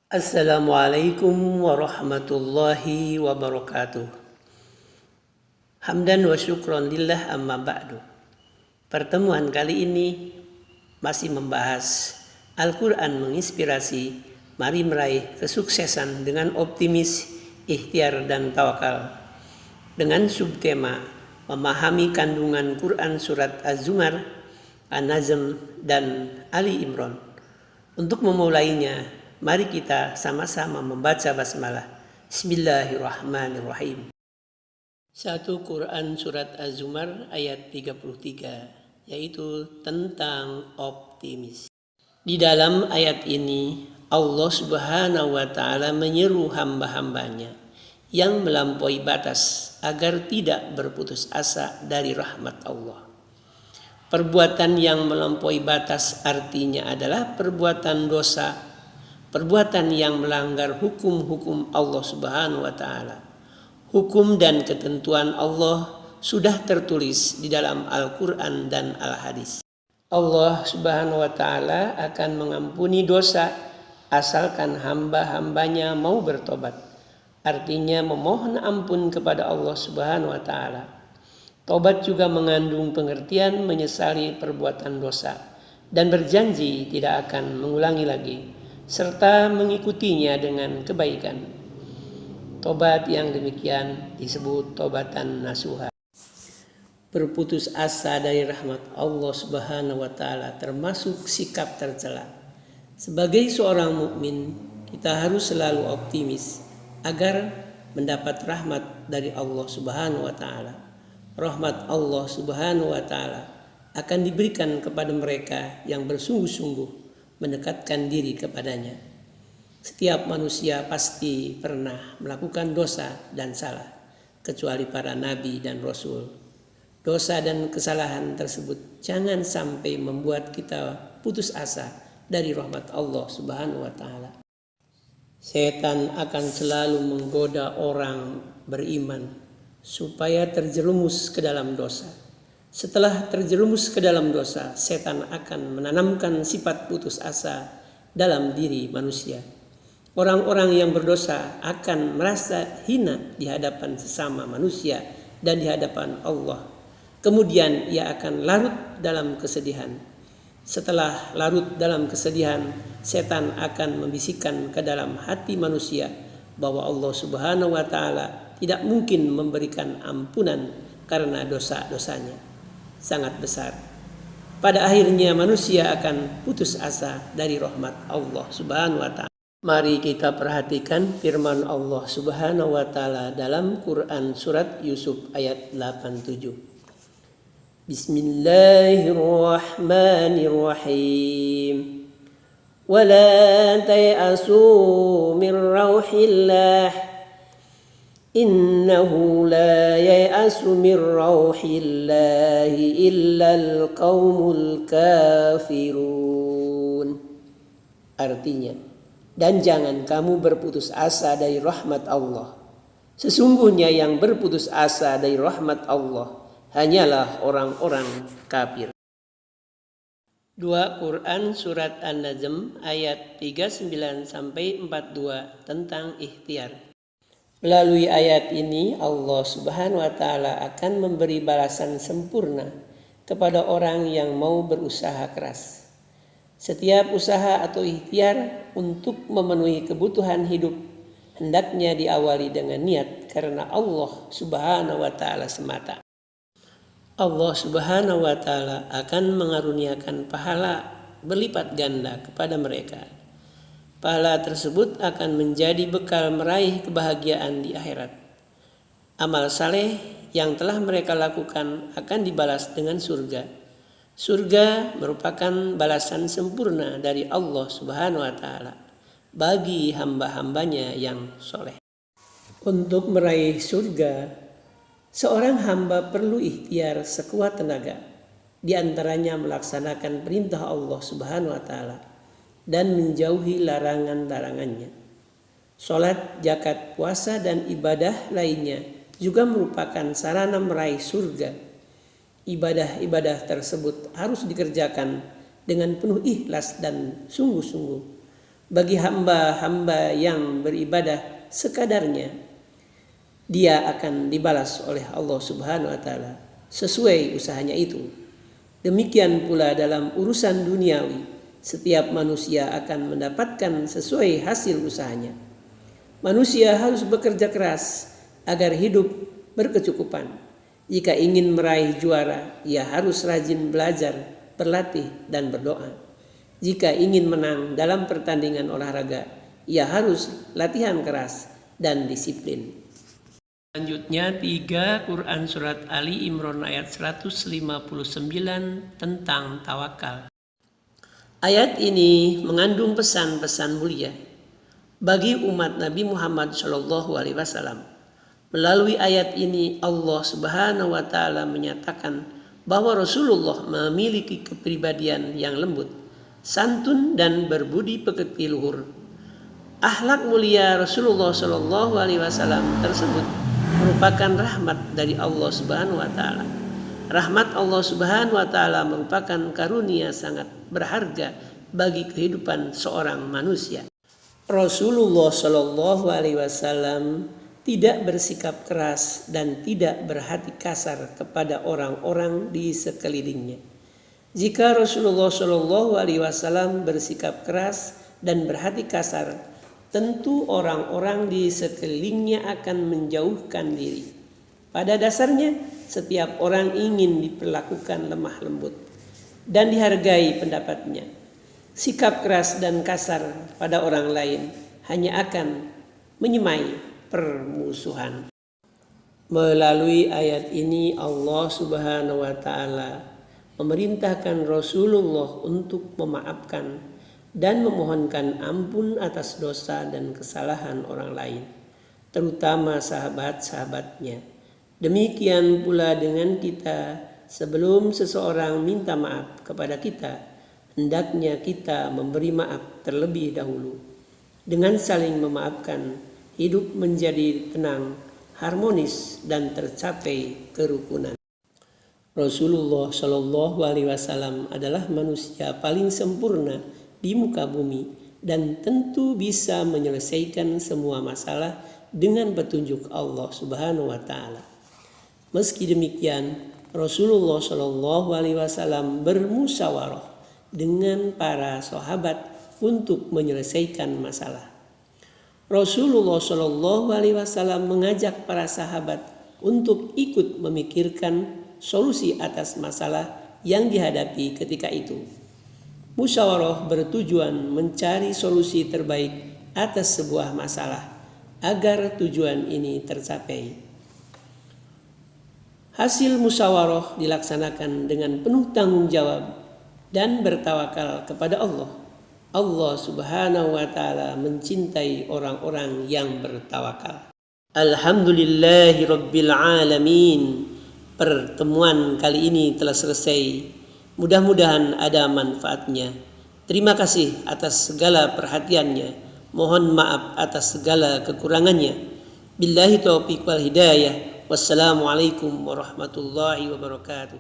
Assalamualaikum warahmatullahi wabarakatuh. Hamdan wa syukron lillah amma ba'du. Pertemuan kali ini masih membahas Al-Quran menginspirasi, mari meraih kesuksesan dengan optimis, ikhtiar dan tawakal. Dengan subtema memahami kandungan Quran surat Az-Zumar, An-Nazm dan Ali Imran. Untuk memulainya, mari kita sama-sama membaca basmalah. Bismillahirrahmanirrahim. 1 Quran surat Az-Zumar ayat 33, yaitu tentang optimis. Di dalam ayat ini Allah Subhanahu wa ta'ala menyeru hamba-hambanya yang melampaui batas agar tidak berputus asa dari rahmat Allah. Perbuatan yang melampaui batas artinya adalah perbuatan dosa, perbuatan yang melanggar hukum-hukum Allah Subhanahu wa ta'ala. Hukum dan ketentuan Allah sudah tertulis di dalam Al-Quran dan Al-Hadis. Allah Subhanahu wa ta'ala akan mengampuni dosa asalkan hamba-hambanya mau bertobat. Artinya memohon ampun kepada Allah Subhanahu wa ta'ala. Tobat juga mengandung pengertian menyesali perbuatan dosa dan berjanji tidak akan mengulangi lagi, serta mengikutinya dengan kebaikan. Tobat yang demikian disebut tobatan nasuha. Berputus asa dari rahmat Allah Subhanahu wa ta'ala termasuk sikap tercela. Sebagai seorang mukmin, kita harus selalu optimis agar mendapat rahmat dari Allah Subhanahu wa ta'ala. Rahmat Allah Subhanahu wa ta'ala akan diberikan kepada mereka yang bersungguh-sungguh mendekatkan diri kepadanya. Setiap manusia pasti pernah melakukan dosa dan salah, kecuali para nabi dan rasul. Dosa dan kesalahan tersebut jangan sampai membuat kita putus asa dari rahmat Allah Subhanahu wa ta'ala. Setan akan selalu menggoda orang beriman supaya terjerumus ke dalam dosa. Setelah terjerumus ke dalam dosa, setan akan menanamkan sifat putus asa dalam diri manusia. Orang-orang yang berdosa akan merasa hina di hadapan sesama manusia dan di hadapan Allah. Kemudian ia akan larut dalam kesedihan. Setelah larut dalam kesedihan, setan akan membisikkan ke dalam hati manusia bahwa Allah Subhanahu wa ta'ala tidak mungkin memberikan ampunan karena dosa-dosanya sangat besar. Pada akhirnya manusia akan putus asa dari rahmat Allah Subhanahu wa ta'ala. Mari kita perhatikan firman Allah Subhanahu wa ta'ala dalam Quran surat Yusuf ayat 87. Bismillahirrahmanirrahim. ولا تيأسوا من روح الله إنه لا ييأس من روح الله إلا القوم الكافرون. Artinya, dan jangan kamu berputus asa dari rahmat Allah. Sesungguhnya yang berputus asa dari rahmat Allah hanyalah orang-orang kafir. 2 Quran surat An-Nazm ayat 39-42 tentang ikhtiar. Melalui ayat ini Allah Subhanahu wa ta'ala akan memberi balasan sempurna kepada orang yang mau berusaha keras. Setiap usaha atau ikhtiar untuk memenuhi kebutuhan hidup hendaknya diawali dengan niat karena Allah Subhanahu wa ta'ala semata. Allah Subhanahu wa ta'ala akan mengaruniakan pahala berlipat ganda kepada mereka. Pahala tersebut akan menjadi bekal meraih kebahagiaan di akhirat. Amal saleh yang telah mereka lakukan akan dibalas dengan surga. Surga merupakan balasan sempurna dari Allah Subhanahu wa ta'ala bagi hamba-hambanya yang soleh. Untuk meraih surga, seorang hamba perlu ikhtiar sekuat tenaga, di antaranya melaksanakan perintah Allah Subhanahu wa ta'ala dan menjauhi larangan-larangannya. Salat, zakat, puasa dan ibadah lainnya juga merupakan sarana meraih surga. Ibadah-ibadah tersebut harus dikerjakan dengan penuh ikhlas dan sungguh-sungguh. Bagi hamba-hamba yang beribadah sekadarnya, dia akan dibalas oleh Allah Subhanahu wa taala sesuai usahanya itu. Demikian pula dalam urusan duniawi, setiap manusia akan mendapatkan sesuai hasil usahanya. Manusia harus bekerja keras agar hidup berkecukupan. Jika ingin meraih juara, ia harus rajin belajar, berlatih, dan berdoa. Jika ingin menang dalam pertandingan olahraga, ia harus latihan keras dan disiplin. Selanjutnya 3 Quran Surat Ali Imran ayat 159 tentang tawakal. Ayat ini mengandung pesan-pesan mulia bagi umat Nabi Muhammad SAW. Melalui ayat ini Allah Subhanahu wa taala menyatakan bahwa Rasulullah memiliki kepribadian yang lembut, santun dan berbudi pekerti luhur. Akhlak mulia Rasulullah SAW tersebut merupakan rahmat dari Allah Subhanahu wa taala. Rahmat Allah Subhanahu wa taala merupakan karunia sangat berharga bagi kehidupan seorang manusia. Rasulullah Shallallahu alaihi wasallam tidak bersikap keras dan tidak berhati kasar kepada orang-orang di sekelilingnya. Jika Rasulullah Shallallahu alaihi wasallam bersikap keras dan berhati kasar, tentu orang-orang di sekelilingnya akan menjauhkan diri. Pada dasarnya, setiap orang ingin diperlakukan lemah lembut dan dihargai pendapatnya. Sikap keras dan kasar pada orang lain hanya akan menyemai permusuhan. Melalui ayat ini Allah Subhanahu wa taala memerintahkan Rasulullah untuk memaafkan dan memohonkan ampun atas dosa dan kesalahan orang lain, terutama sahabat-sahabatnya. Demikian pula dengan kita, sebelum seseorang minta maaf kepada kita, hendaknya kita memberi maaf terlebih dahulu. Dengan saling memaafkan, hidup menjadi tenang, harmonis, dan tercapai kerukunan. Rasulullah Shallallahu alaihi wasallam adalah manusia paling sempurna di muka bumi dan tentu bisa menyelesaikan semua masalah dengan petunjuk Allah Subhanahu wa taala. Meski demikian, Rasulullah Shallallahu alaihi wasallam bermusyawarah dengan para sahabat untuk menyelesaikan masalah. Rasulullah Shallallahu alaihi wasallam mengajak para sahabat untuk ikut memikirkan solusi atas masalah yang dihadapi ketika itu. Musyawarah bertujuan mencari solusi terbaik atas sebuah masalah agar tujuan ini tercapai. Hasil musyawarah dilaksanakan dengan penuh tanggung jawab dan bertawakal kepada Allah. Allah Subhanahu wa taala mencintai orang-orang yang bertawakal. Alhamdulillahirabbil alamin. Pertemuan kali ini telah selesai. Mudah-mudahan ada manfaatnya. Terima kasih atas segala perhatiannya. Mohon maaf atas segala kekurangannya. Billahi taufiq wal hidayah. Wassalamualaikum warahmatullahi wabarakatuh.